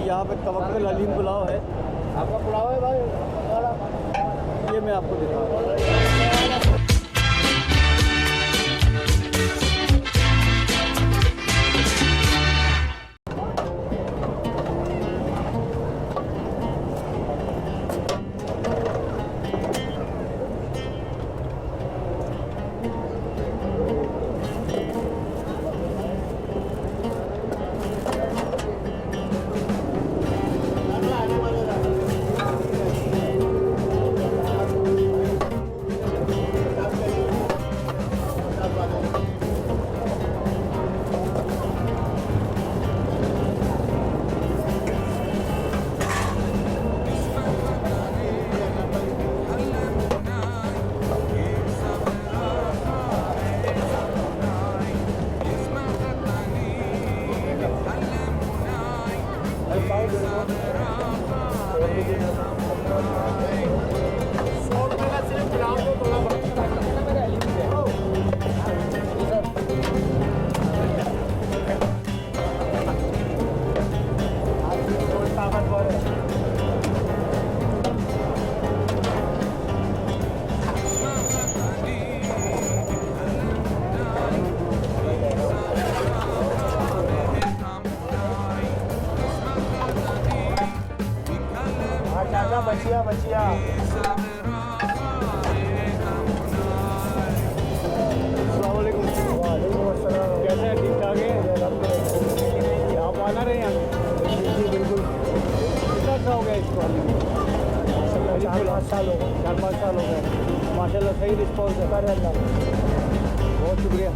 यहाँ पे तवक्कल हलीम पुलाव है। आपका पुलाव है भाई? ये मैं आपको दिखा रहा हूँ। बचिया बचिया अस्सलामुअलैकुम। कैसे हैं? ठीक ठाक है? आप आना रहे हैं? जी बिल्कुल। कितना अच्छा हो गया इसको? 4-5 साल हो गए। 4-5 साल हो गए। माशाल्लाह सही रिस्पॉन्स है। बहुत शुक्रिया।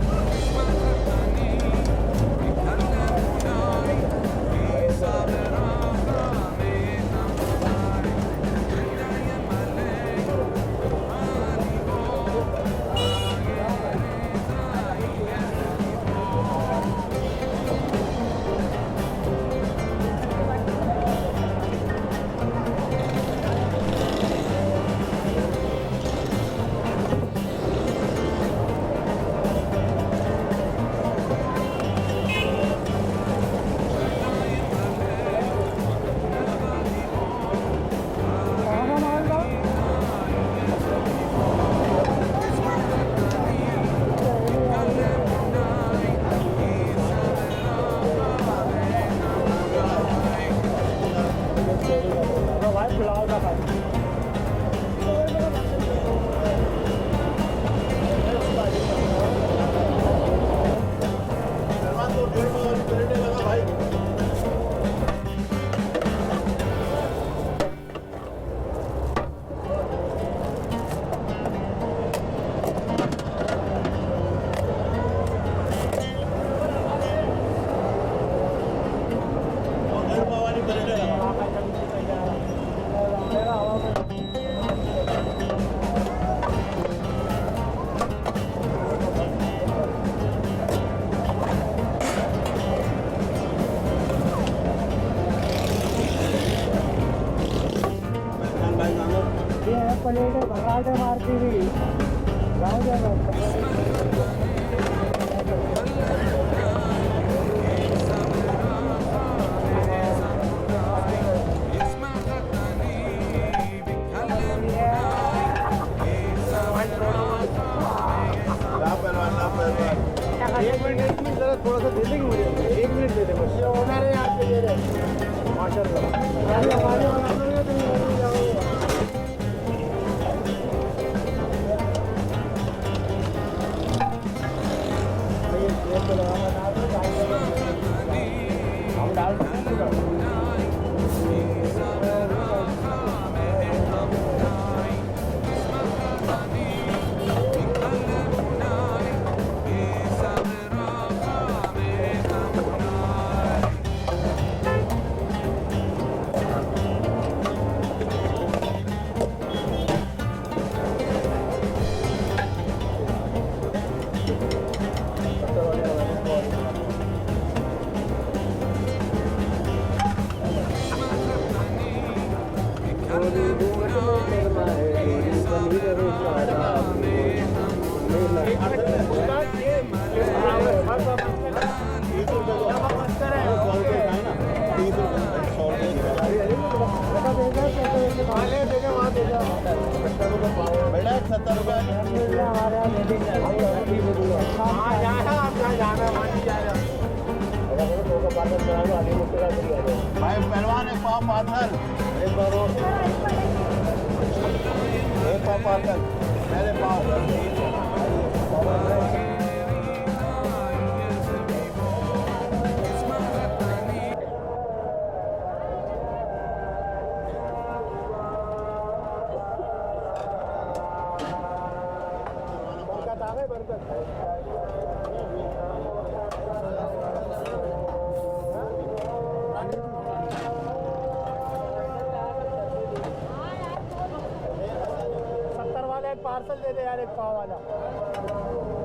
प्लेट भगाटे मारती हुई गाँव जाना। एक मिनट जरा थोड़ा सा दे देंगे मुझे? 1 मिनट दे दे बस। ये ओनर है आपके दे रहे माशाल्लाह। हम डाल वाले देने वहाँ दे दो 70 रुपये पाव बेटा 70 रुपये हमारे यहाँ दे देंगे हाँ जाना आप जहाँ जाना है वहाँ नहीं जाएगा भाई पहलवान एक पाव पाथर एक बार एक पाव पाथर पहले पाव पार्सल दे दे यार एक पाव वाला